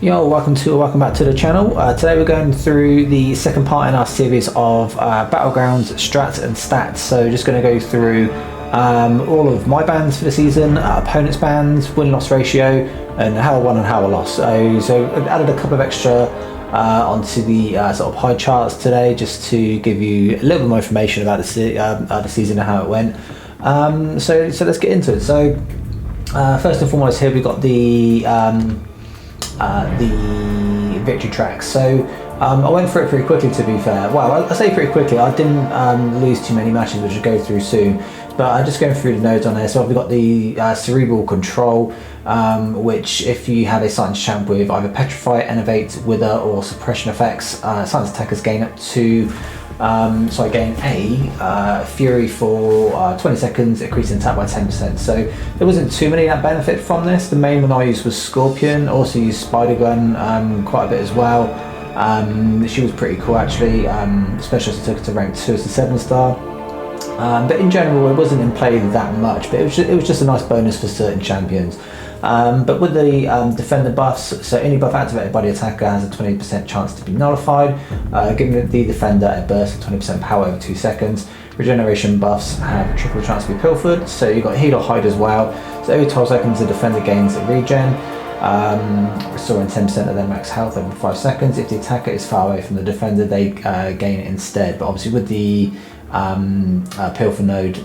Yo, welcome back to the channel. Today we're going through the second part in our series of Battlegrounds, Strats and Stats. So just going to go through all of my bans for the season, opponents' bans, win-loss ratio, and how I won and how I lost. So I've added a couple of extra onto the sort of pie charts today, just to give you a little bit more information about the season and how it went. So let's get into it. So first and foremost, here we got the victory tracks. So I went through it pretty quickly, to be fair. Well, I say pretty quickly. I didn't lose too many matches, which I'll go through soon. But I'm just going through the nodes on there. So we've got the cerebral control, which if you have a science champ with either petrify, innovate, wither, or suppression effects, science attackers gain up to gain a fury for 20 seconds, increasing attack by 10%. So there wasn't too many that benefit from this. The main one I used was Scorpion, also used Spider Gun quite a bit as well. She was pretty cool actually, especially as I took it to rank 2 as a 7-star. But in general it wasn't in play that much, but it was just a nice bonus for certain champions. But with the defender buffs, so any buff activated by the attacker has a 20% chance to be nullified, giving the defender a burst of 20% power over 2 seconds. Regeneration buffs have a triple chance to be pilfered, so you've got heal or hide as well. So every 12 seconds the defender gains a regen, restoring 10% of their max health every 5 seconds. If the attacker is far away from the defender, they gain it instead. But obviously with the pilfer node,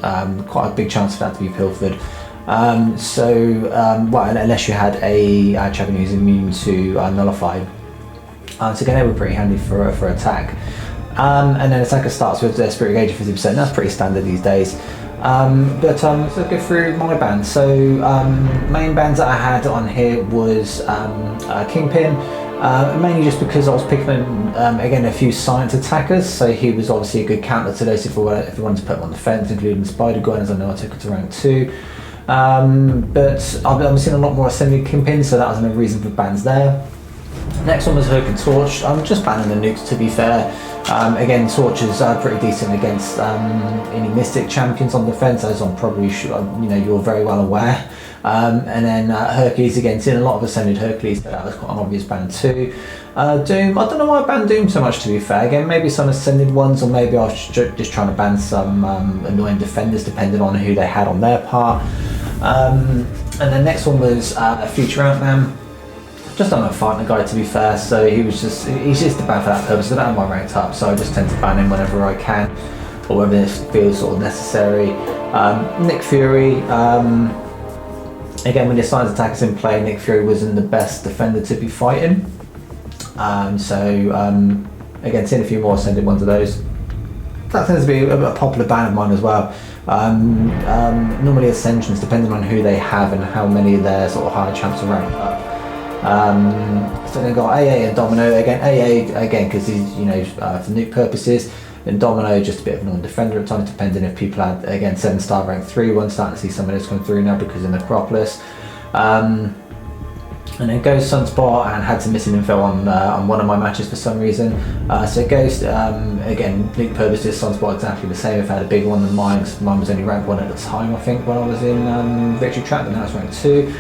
quite a big chance for that to be pilfered. Unless you had a champion who's immune to nullify. So again, they were pretty handy for attack. And then attacker starts with their spirit gauge of 50%. That's pretty standard these days. Let's go through my bans. So main bans that I had on here was Kingpin. Mainly just because I was picking again a few science attackers, so he was obviously a good counter to those if you wanted to put him on the fence, including Spider Gun, as I know I took it to rank 2. But I'm seeing a lot more ascended Kingpins, so that was another reason for bans there. Next one was Herc and Torch. I'm just banning the nukes, to be fair. Again, Torch is pretty decent against any Mystic champions on defense, as I'm probably sure you're very well aware. And then Hercules, again, seeing a lot of ascended Hercules, but that was quite an obvious ban too. Doom, I don't know why I banned Doom so much, to be fair. Again, maybe some ascended ones, or maybe I was just trying to ban some annoying defenders, depending on who they had on their part. And the next one was Future Ant-Man. Just don't like fighting the guy, to be fair, so he's just a ban for that purpose. I don't have my ranked up, so I just tend to ban him whenever I can, or whenever it feels sort of necessary. Nick Fury, again, when your science attack is in play, Nick Fury wasn't the best defender to be fighting. Again, seeing a few more ascended ones of those. That tends to be a popular ban of mine as well. Normally ascensions, depending on who they have and how many of their sort of higher champs are ranked up. So they've got AA and Domino. Again, AA again because he's for nuke purposes, and Domino just a bit of a non-defender at times, depending if people had, again, 7-star rank 3 one, starting to see some of those come through now because of Necropolis. And then Ghost, Sunspot, and had some missing info on one of my matches for some reason. So Ghost, again, nuke purposes, Sunspot exactly the same. If I had a bigger one than mine, because mine was only rank 1 at the time, I think, when I was in Victory Trap, but now it's rank 2.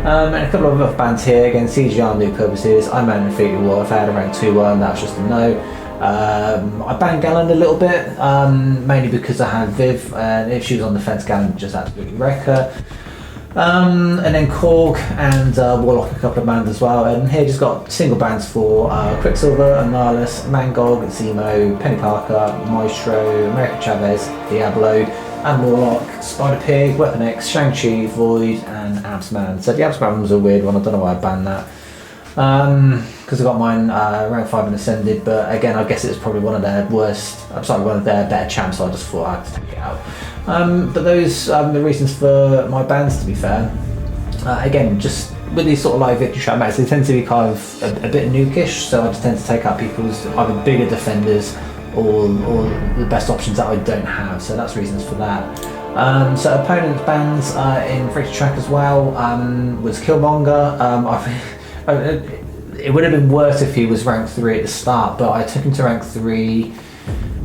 And a couple of other bands here, again, CGR nuke purposes. I meant Infinity War. If I had a rank 2 one, that was just a no. I banned Galland a little bit, mainly because I had Viv, and if she was on the fence, Galland would just absolutely wreck her. And then Korg and Warlock, a couple of bands as well. And here just got single bands for Quicksilver, Annihilus, Mangog, Zemo, Penny Parker, Maestro, America Chavez, Diablo, and Warlock, Spider Pig, Weapon X, Shang-Chi, Void, and Absman. So the Absman was a weird one, I don't know why I banned that. Because I got mine rank 5 and ascended, but again, I guess it was probably one of their one of their better champs, so I just thought I had to take it out. But those are the reasons for my bans, to be fair. Again, just with these sort of live victory trap matches, they tend to be kind of a bit nukish, so I just tend to take out people's either bigger defenders or the best options that I don't have, so that's reasons for that. So opponents bans in Victory Track as well was Killmonger. It would have been worse if he was rank 3 at the start, but I took him to rank 3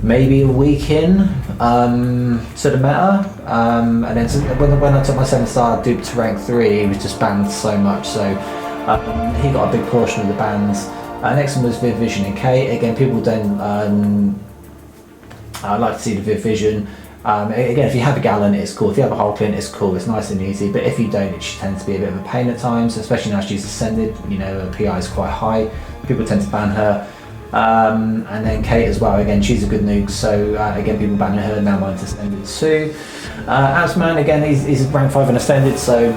maybe a week in to the meta, and then when I took my 7-star dupe to rank 3, he was just banned so much, so He got a big portion of the bans. Next one was Viv Vision and Kate. Again, people don't like to see the Viv Vision. Again, if you have a Gallon, it's cool. If you have a Hulkling, it's cool. It's nice and easy. But if you don't, she tends to be a bit of a pain at times, especially now she's ascended. You know, her PI is quite high. People tend to ban her. And then Kate as well. Again, she's a good nuke. So again, people banning her. Now mine's ascended too. Asman, again, he's rank 5 and ascended. So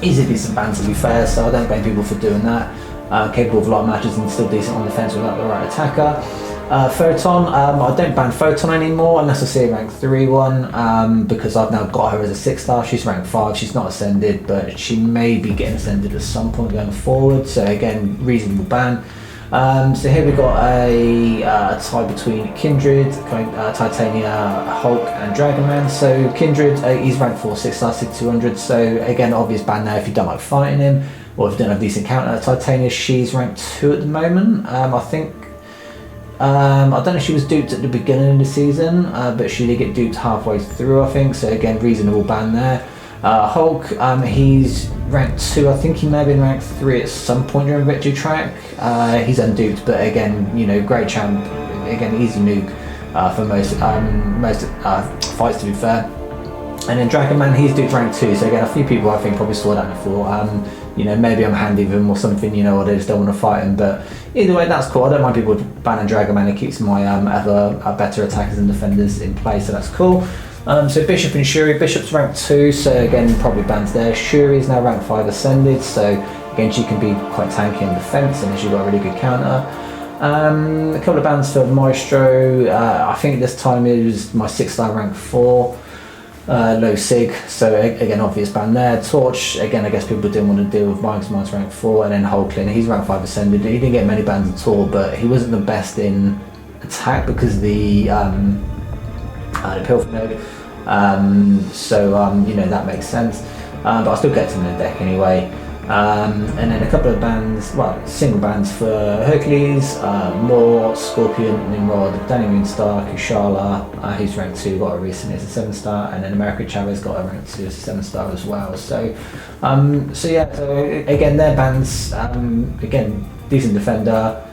he's a decent ban, to be fair. So I don't blame people for doing that. Capable of a lot of matches and still decent on defense without the right attacker. Photon, I don't ban Photon anymore unless I see a rank 3 one, because I've now got her as a 6-star. She's rank 5, she's not ascended, but she may be getting ascended at some point going forward, so again, reasonable ban. So here we've got a tie between Kindred, Titania, Hulk and Dragonman. So Kindred, he's rank 4, 6-star, 6200, so again, obvious ban there if you don't like fighting him, or if you don't have decent counter. Titania, she's rank 2 at the moment, I think. I don't know if she was duped at the beginning of the season, but she did get duped halfway through, I think, so again, reasonable ban there. Hulk, he's rank 2, I think he may have been rank 3 at some point during Victory Track. He's unduped, but again, you know, great champ, again, easy nuke for most fights, to be fair. And then Dragonman, he's duped rank 2, so again, a few people I think probably saw that before. You know, maybe I'm handy with him or something, you know, or they just don't want to fight him, but either way, that's cool. I don't mind people banning Dragonman. It keeps my better attackers and defenders in play, so that's cool. So Bishop and Shuri. Bishop's rank 2, so again, probably bans there. Shuri is now rank 5 ascended, so again, she can be quite tanky in defense, and she's got a really good counter. A couple of bans for Maestro. I think this time it was my 6-star rank 4. Low Sig, so again, obvious ban there. Torch, again, I guess people didn't want to deal with mine because mine's rank 4, and then Hulkling, he's rank 5 ascended. He didn't get many bans at all, but he wasn't the best in attack because of the Pilfer node. You know, that makes sense. But I still get him in the deck anyway. And then a couple of bans, well, single bans for Hercules, Moore, Scorpion, Nimrod, Danny Moonstar, Kushala, who's rank 2, got a recently as a 7-star, and then America Chavez got a rank 2 as a 7-star as well. So again, their bans, again, decent defender,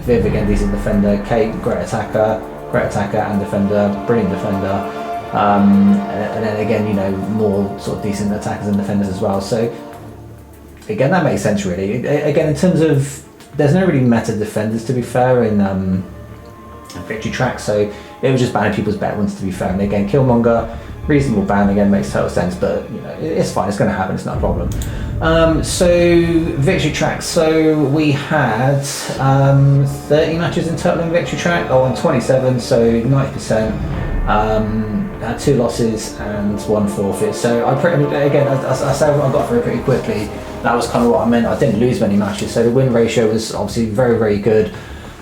Viv, again, decent defender, Kate, great attacker and defender, brilliant defender, and then again, you know, more sort of decent attackers and defenders as well. So again, that makes sense really. Again, in terms of, there's no really meta defenders, to be fair, in Victory Track, so it was just banning people's better ones, to be fair. And again, Killmonger, reasonable ban, again, makes total sense, but you know, it's fine, it's going to happen, it's not a problem. So Victory Track, so we had 30 matches in total in Victory Track, on 27, so 90%. Had 2 losses and 1 forfeit, so I pretty, again, I said I got through pretty quickly. That was kind of what I meant. I didn't lose many matches, so the win ratio was obviously very, very good.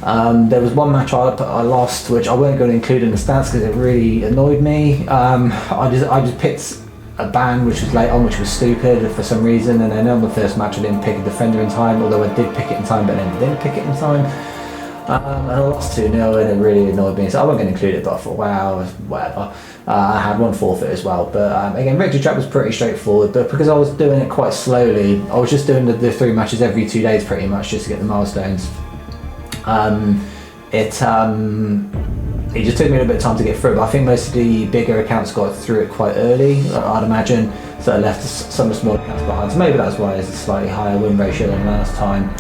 There was one match I lost, which I weren't going to include in the stats because it really annoyed me. I just picked a ban which was late on, which was stupid for some reason, and then on the first match I didn't pick a defender in time, although I did pick it in time, but then didn't pick it in time. And I lost 2-0, and it really annoyed me, so I wasn't going to include it, but I thought, wow, whatever. I had 1 forfeit as well, but again, Victory Track was pretty straightforward, but because I was doing it quite slowly, I was just doing the 3 matches every 2 days pretty much, just to get the milestones. It just took me a little bit of time to get through, but I think most of the bigger accounts got through it quite early, I'd imagine, so I left some of the smaller accounts behind, so maybe that's why it's a slightly higher win ratio than last time.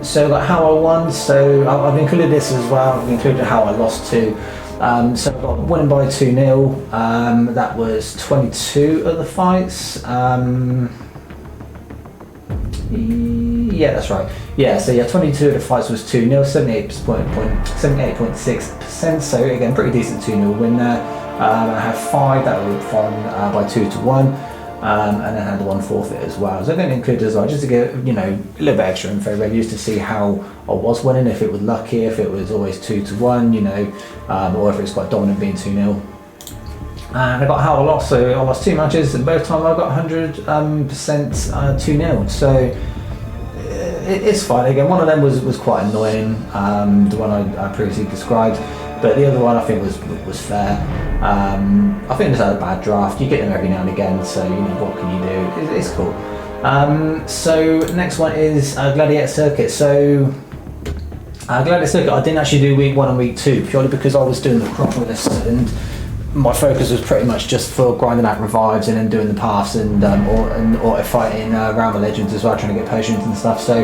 So like how I won, so I've included this as well, I've included how I lost to. So I got winning by 2-0, that was 22 of the fights. Yeah, that's right. Yeah, so yeah, 22 of the fights was 2-0, 78.6%, so again, pretty decent 2-0 win there. I had 5 that were won by 2-1. And then had the 1 forfeit as well. So I'm going to include it as well, just to get, you know, a little bit extra info, really, just to see how I was winning, if it was lucky, if it was always 2-1, you know, or if it was quite dominant being 2-0. And I got how I lost, so I lost 2 matches, and both times I got 100% 2-0. So it's fine. Again, one of them was quite annoying, the one I previously described. But the other one I think was fair. I think just had a bad draft. You get them every now and again, so you know, what can you do? It's cool. So next one is Gladiator Circuit. So Gladiator Circuit, I didn't actually do week 1 and week 2 purely because I was doing the Acropolis, and my focus was pretty much just for grinding out revives and then doing the paths and auto fighting Realm of Legends as well, trying to get potions and stuff. So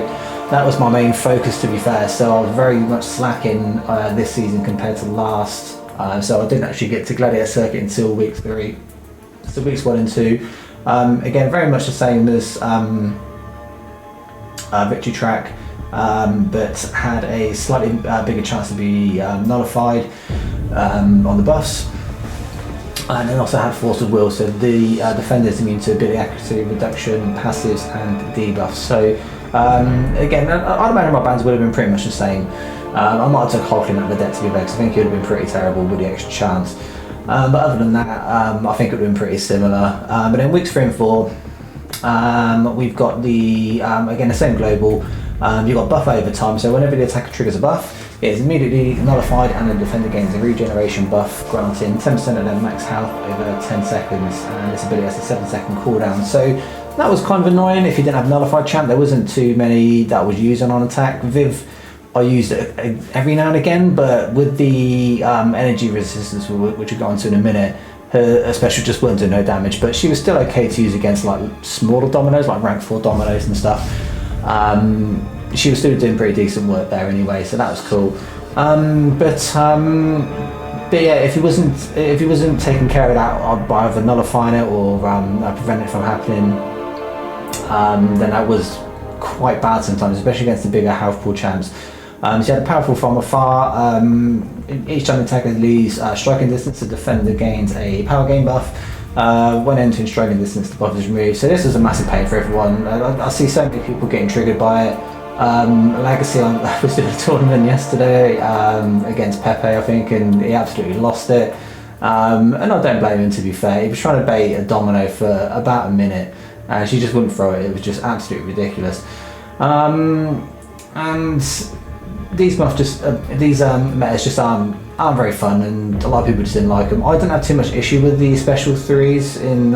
that was my main focus, to be fair. So I was very much slacking this season compared to last. So I didn't actually get to Gladiator Circuit until week 3. So weeks 1 and 2. Again, very much the same as Victory Track, but had a slightly bigger chance to be nullified on the buffs. And then also had Force of Will, so the defenders immune to ability accuracy reduction, passives and debuffs. So again, I'd imagine my bands would have been pretty much the same. I might have took Hulkling out of the deck, to be fair, because I think it would have been pretty terrible with the extra chance. But other than that, I think it would have been pretty similar. But in weeks 3 and 4, we've got the again the same global. You've got buff over time, so whenever the attacker triggers a buff, it is immediately nullified and the defender gains a regeneration buff, granting 10% of their max health over 10 seconds, and this ability has a 7-second cooldown. So that was kind of annoying if you didn't have nullified champ. There wasn't too many that was used on attack. Viv, I used it every now and again, but with the energy resistance, which we'll go on to in a minute, her special just wouldn't do no damage, but she was still okay to use against like smaller dominoes, like rank 4 dominoes and stuff. She was still doing pretty decent work there anyway, so that was cool. But yeah, if he wasn't taking care of that by either nullifying it or preventing it from happening, then that was quite bad sometimes, especially against the bigger health pool champs. So you had a powerful from afar. Each time the attacker leaves striking distance, the defender gains a power gain buff. When entering striking distance, the buff is removed. So this was a massive pain for everyone. I see so many people getting triggered by it. Legacy, I was doing a tournament yesterday against Pepe, I think, and he absolutely lost it. And I don't blame him, to be fair. He was trying to bait a domino for about a minute, and she just wouldn't throw it. It was just absolutely ridiculous. And these buffs these metas just aren't very fun, and a lot of people just didn't like them. I didn't have too much issue with the special 3s in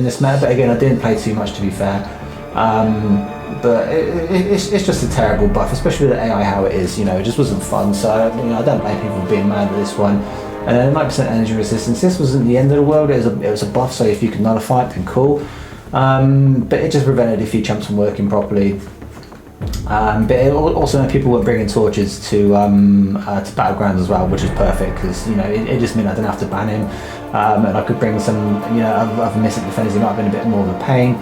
this meta, but again, I didn't play too much, to be fair. But it's just a terrible buff, especially with the AI how it is. It just wasn't fun. So I don't blame people for being mad at this one. And then 9% energy resistance. This wasn't the end of the world. It was a buff, so if you could nullify it, then cool. But it just prevented a few champs from working properly. But it also meant people weren't bringing torches to Battlegrounds as well, which is perfect because it just meant I didn't have to ban him, and I could bring some other Mystic defenders who might have been a bit more of a pain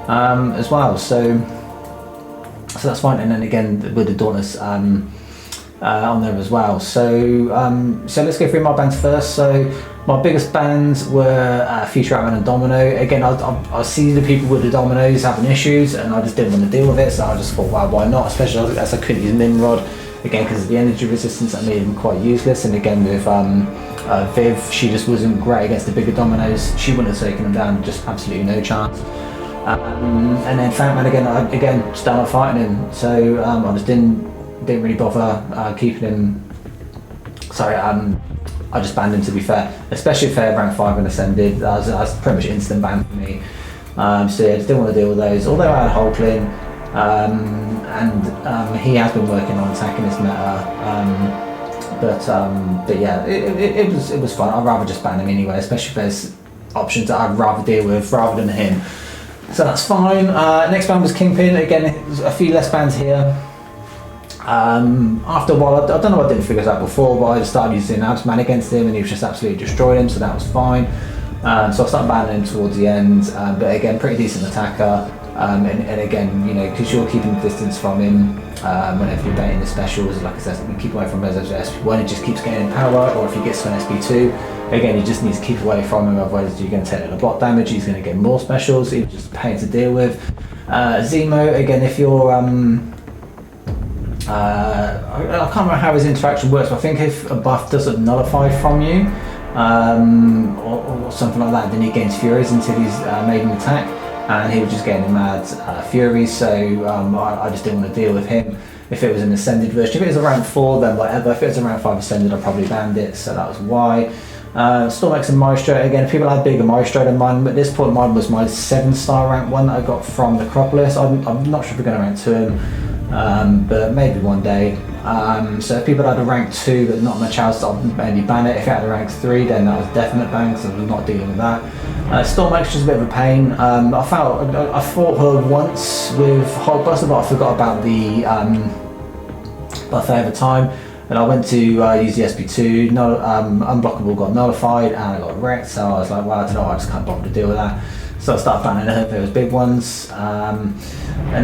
as well. So that's fine. And then again with the Dauntless on there as well. So let's go through my bans first. So my biggest bans were Future Outman and Domino. Again, I see the people with the dominoes having issues, and I just didn't want to deal with it. So I just thought, wow, why not? Especially as I couldn't use Nimrod again because of the energy resistance. That made him quite useless. And again with Viv, she just wasn't great against the bigger dominoes. She wouldn't have taken them down, just absolutely no chance. And then Fatman again started fighting him, so I just didn't really bother keeping him. Sorry, I just banned him, to be fair, especially if rank 5 and ascended. That was pretty much instant ban for me. So yeah, I just didn't want to deal with those. Although I had Hulkling, and he has been working on attacking this meta. But yeah, it was fun. I'd rather just ban him anyway, especially if there's options that I'd rather deal with rather than him. So that's fine. Next ban was Kingpin. Again, it was a few less bans here. After a while, I don't know, I didn't figure this out before, but I just started using Absman against him and he was just absolutely destroyed him, so that was fine. So I started banning him towards the end, but again, pretty decent attacker. And again, because you're keeping the distance from him whenever you're baiting the specials, like I said, you keep away from those SP1, it just keeps gaining power, or if he gets to an SP2, again, you just need to keep away from him, otherwise you're going to take a lot of block damage, he's going to get more specials, he's just a pain to deal with. Zemo, again, if you're, I can't remember how his interaction works, but I think if a buff doesn't nullify from you, or something like that, then he gains Furies until he's made an attack. And he was just getting mad Fury, so I just didn't want to deal with him. If it was an Ascended version, if it was a rank 4, then whatever. If it was a rank 5 Ascended, I probably banned it, so that was why. Stormex and Maestro, again, if people had bigger Maestro than mine, but at this point mine was my 7-star rank one that I got from the Acropolis. I'm not sure if we're going to rank 2 him, but maybe one day. So if people had a rank 2 but not much else, I'll maybe ban it. If it had a rank 3, then that was definite ban, because I was not dealing with that. Stormex was a bit of a pain. I fought her once with Hulkbuster, but I forgot about the buffet over time. And I went to use the SP2, Unblockable got nullified, and I got wrecked, so I was like, well, I don't know, I just can't bother to deal with that. So I started banning her if there was big ones. And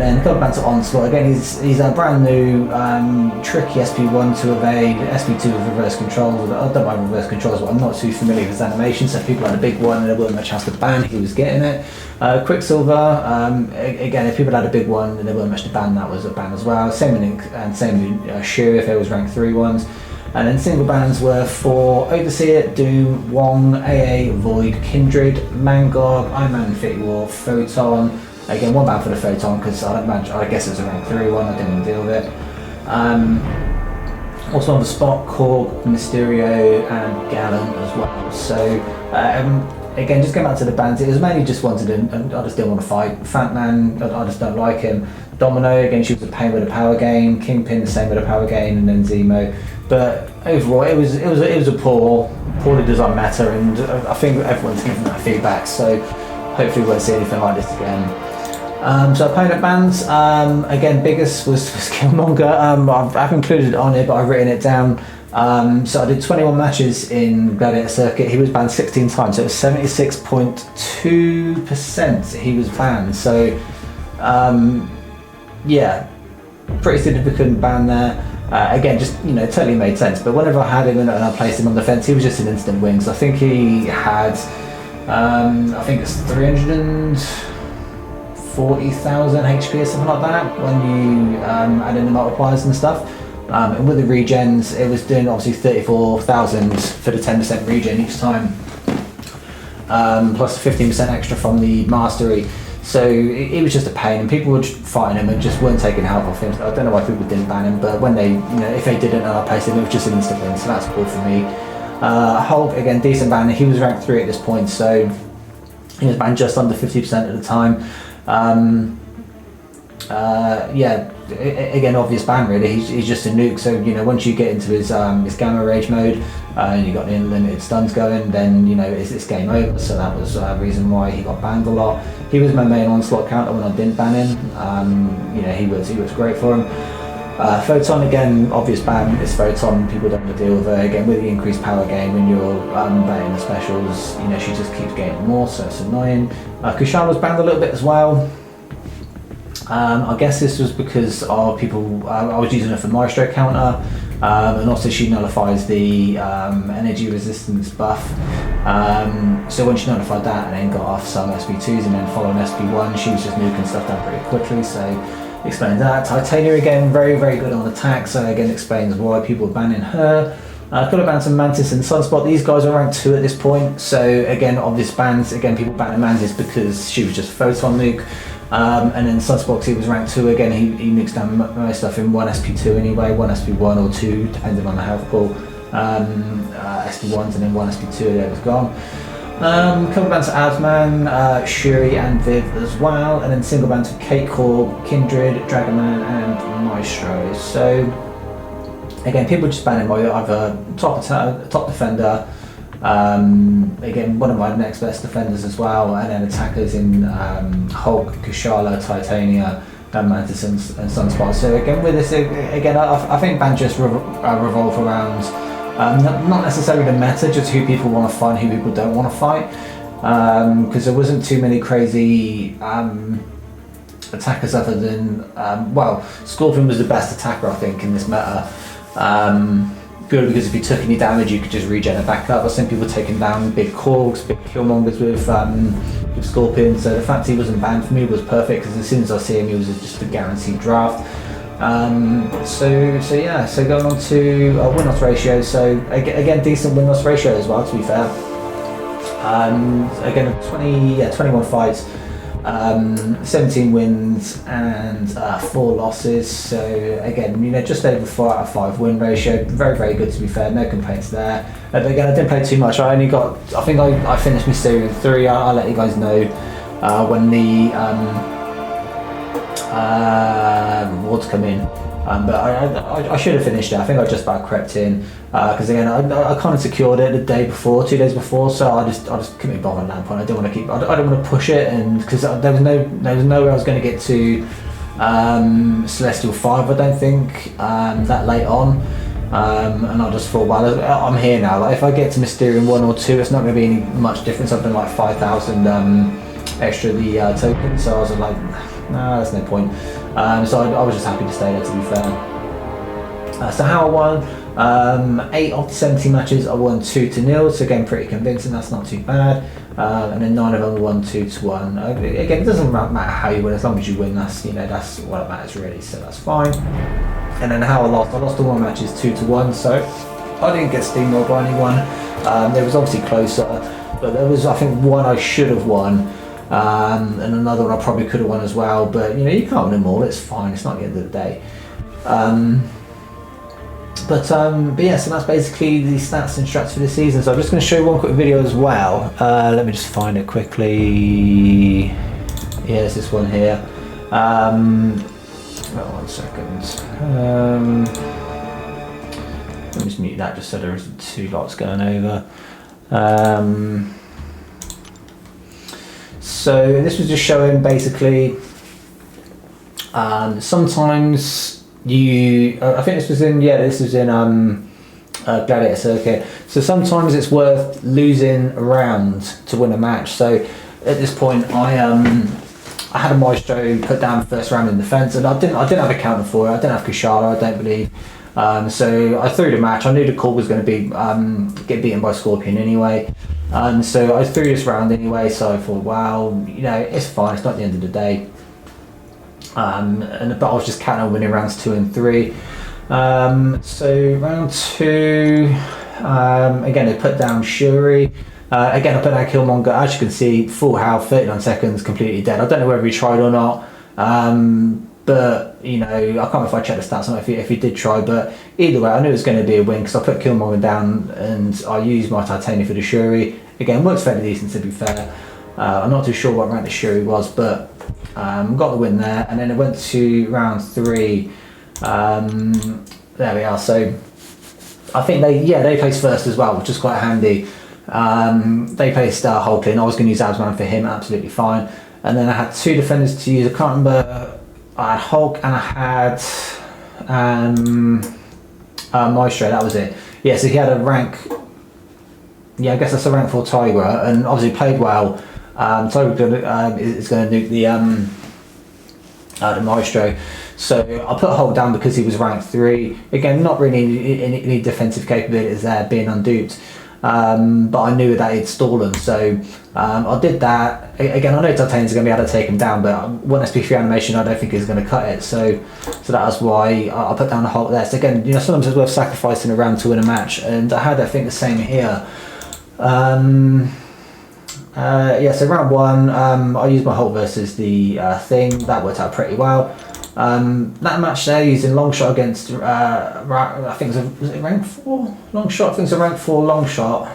then a couple bans to Onslaught. Again, he's a brand new, tricky SP1 to evade, SP2 with reverse controls. I don't mind reverse controls, but I'm not too familiar with his animation, so if people had a big one and there wasn't much chance to ban, he was getting it. Quicksilver, again, if people had a big one and there wasn't much to ban, that was a ban as well. Same with Ink, and same with Shu if it was rank 3 ones. And then single bans were for Overseer, Doom, Wong, AA, Void, Kindred, Mangog, Iron Man Infinity War, Photon. Again, one ban for the Photon because I guess it was a rank 3 one, I didn't even deal with it. Also on the spot, Korg, Mysterio, and Gallant as well. So again, just going back to the bans, it was mainly just wanted and I just didn't want to fight. Fatman, I just don't like him. Domino, again, she was a pain with a power gain. Kingpin, the same with a power gain, and then Zemo. But overall, it was a poorly designed meta, and I think everyone's given that feedback. So hopefully, we won't see anything like this again. So opponent bans, again, biggest was Killmonger. I've included it on it, but I've written it down. So I did 21 matches in Gladiator Circuit. He was banned 16 times, so it was 76.2% he was banned. So yeah, pretty significant ban there. Again, just totally made sense. But whenever I had him and I placed him on the fence, he was just an instant win. So I think he had, I think it's 340,000 HP or something like that when you add in the multipliers and stuff. And with the regens, it was doing obviously 34,000 for the 10% regen each time, plus 15% extra from the mastery. So it was just a pain, and people were fighting him and just weren't taking help off him. So I don't know why people didn't ban him, but when they, if they didn't and I placed him, it was just an instant win. So that's cool for me. Hulk, again, decent ban. He was ranked 3 at this point, so he was banned just under 50% at the time. Yeah, again, obvious ban really. He's just a nuke. So once you get into his gamma rage mode and you got the unlimited stuns going, then it's game over. So that was a reason why he got banned a lot. He was my main onslaught counter when I didn't ban him. He was great for him. Photon, again, obvious ban. It's Photon. People don't want to deal with her. Again, with the increased power gain when you're banning the specials, she just keeps getting more. So it's annoying. Kushan was banned a little bit as well. I guess this was because of people, I was using her for Maestro counter, and also she nullifies the energy resistance buff. So when she nullified that and then got off some SP2s and then following SP1, she was just nuking stuff down pretty quickly, so explains that. Titania, again, very, very good on attack, so again explains why people are banning her. Could have banned some Mantis and Sunspot. These guys are ranked 2 at this point, so again, obvious bans. Again, people banning Mantis because she was just Photon nuke. And then Sunspot, he was ranked 2 again. He nukes down most stuff in 1 SP2 anyway, 1 SP1 or 2, depending on the health pool. SP1s and then 1 SP2, and it was gone. Couple bands to Asman, Shuri and Viv as well, and then single bands to Kate Core, Kindred, Dragonman and Maestro. So again, people just banning my either top defender, again, one of my next best defenders as well, and then attackers in Hulk, Kushala, Titania, Mantis and Sunspot. So again, with this, again, I think bans just revolve around not necessarily the meta, just who people want to fight and who people don't want to fight, because there wasn't too many crazy attackers other than, well, Scorpion was the best attacker I think in this meta. Good because if you took any damage you could just regen it back up. I've seen people taking down big Korgs, big Killmongers with Scorpion, so the fact he wasn't banned for me was perfect because as soon as I see him he was just a guaranteed draft. So yeah, so going on to win-loss ratio, so again decent win-loss ratio as well, to be fair. Again 21 fights, 17 wins and 4 losses. So again, just over 4 out of 5 win ratio. Very, very good, to be fair. No complaints there. But again, I didn't play too much. I think I finished Mysterium 3. I'll let you guys know when the rewards come in. But I should have finished it. I think I just about crept in because again I kind of secured it the day before, 2 days before. So I just couldn't be bothered at that point. I didn't want to keep. I don't want to push it, and because there was no way I was going to get to Celestial 5. I don't think that late on. And I just thought, well, I'm here now. Like if I get to Mysterium 1 or 2, it's not going to be any much difference. I've been like 5,000 extra the tokens. So I was like, nah, there's no point. So I was just happy to stay there, to be fair. So how I won, 8 of the 17 matches I won 2-0, so again pretty convincing, that's not too bad. And then 9 of them won 2-1. Again, it doesn't matter how you win, as long as you win, that's that's what matters really, so that's fine. And then how I lost all my matches 2-1, so I didn't get steamrolled by anyone. There was obviously closer, but there was, I think, one I should have won. And another one I probably could have won as well, but you can't win them all, it's fine, it's not the end of the day. But yeah, so that's basically the stats and strats for this season. So I'm just going to show you one quick video as well. Let me just find it quickly. Yeah, it's this one here. One second. Let me just mute that just so there isn't 2 lots going over. So this was just showing basically sometimes I think this was in Gladiator Circuit. So sometimes it's worth losing a round to win a match. So at this point I had a Maestro put down first round in defence, and I didn't have a counter for it. I didn't have Kushala, I don't believe. So I threw the match. I knew the call was going to be get beaten by Scorpion anyway. So I threw this round anyway, so I thought, well, it's fine, it's not the end of the day. But I was just counting on winning rounds 2 and 3. So round 2, again, they put down Shuri. Again, I put down Killmonger. As you can see, full health, 39 seconds, completely dead. I don't know whether he tried or not. But I can't remember if I checked the stats on it, if he did try, but either way I knew it was going to be a win because I put Killmonger down and I used my Titanium for the Shuri. Again, works fairly decent, to be fair. I'm not too sure what rank the Shuri was, but got the win there. And then it went to round 3. There we are. So I think they placed first as well, which is quite handy. They placed Hulkling. I was going to use Absman for him, absolutely fine. And then I had 2 defenders to use. I can't remember. I had Hulk and I had Maestro, that was it. Yeah, so he had a rank, I guess that's a rank 4 Tiger, and obviously played well. Tiger is going to nuke the Maestro. So I put Hulk down because he was rank 3. Again, not really any defensive capabilities there, being unduped. But I knew that he'd stolen, so I did that. Again, I know Titanium's going to be able to take him down, but 1 SP3 animation I don't think is going to cut it, so that was why I put down the Hulk there. So again, sometimes it's worth sacrificing a round to win a match, and I had, I think, the same here. Yeah, so round 1, I used my Hulk versus the Thing. That worked out pretty well. That match there, using long shot against I think was it rank 4 long shot? I think it's a rank 4 long shot.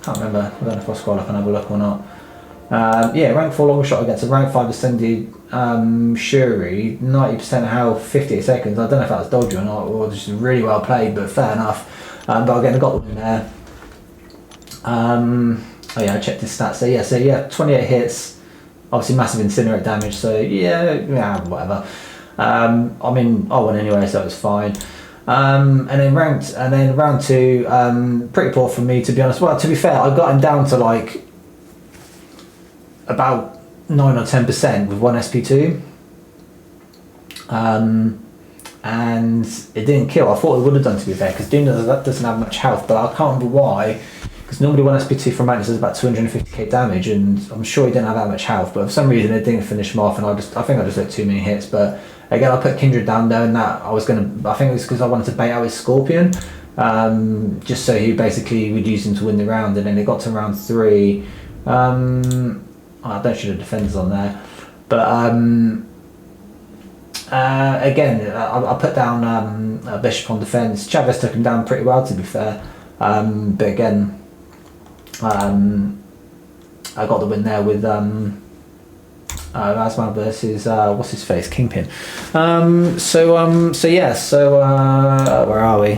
Can't remember. I don't know if I'll scroll up and have a look or not. Yeah, rank 4 long shot against a rank 5 ascended Shuri, 90% health, 58 seconds. I don't know if that was dodgy or not, or just really well played, but fair enough. But again, I got the win there. Oh yeah, I checked his stats. So yeah, 28 hits, obviously massive incinerate damage. So yeah, whatever. I mean, I won anyway, so it was fine. And then round 2, pretty poor for me, to be honest. Well, to be fair, I got him down to like about 9 or 10% with 1 SP2. And it didn't kill. I thought it would have done, to be fair, because Doom doesn't have much health, but I can't remember why. Because normally 1 SP2 from Magnus does about 250k damage, and I'm sure he didn't have that much health, but for some reason it didn't finish him off, and I think I just had too many hits. But again, I put Kindred down there, and that I think it was because I wanted to bait out his Scorpion, just so he basically would use him to win the round. And then it got to round 3. I don't show the defenders on there. But again, I put down Bishop on defence. Chavez took him down pretty well, to be fair. But again, I got the win there with Razman versus what's his face, Kingpin. So yeah. So where are we?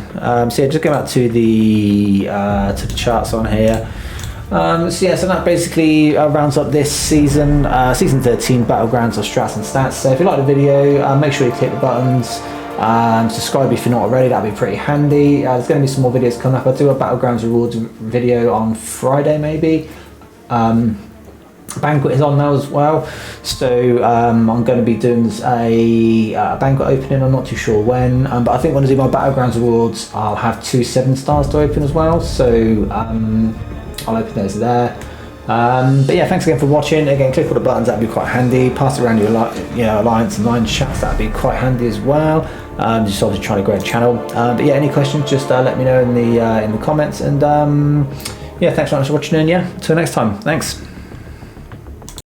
So yeah, just go back to the charts on here. So yeah, so that basically rounds up this season, season 13 Battlegrounds of Strats and Stats. So if you like the video, make sure you click the buttons. Subscribe if you're not already, that'd be pretty handy. There's going to be some more videos coming up. I'll do a Battlegrounds rewards video on Friday maybe. Banquet is on now as well, so I'm going to be doing a banquet opening. I'm not too sure when, but I think when I do my Battlegrounds rewards, I'll have 2 7-stars to open as well, so I'll open those there. But yeah, thanks again for watching. Again, click all the buttons, that'd be quite handy. Pass it around your Alliance and Line chats, that'd be quite handy as well. Just obviously trying to grow the channel. But yeah, any questions, just let me know in the comments, and yeah, thanks very much for watching, and yeah, until next time, thanks.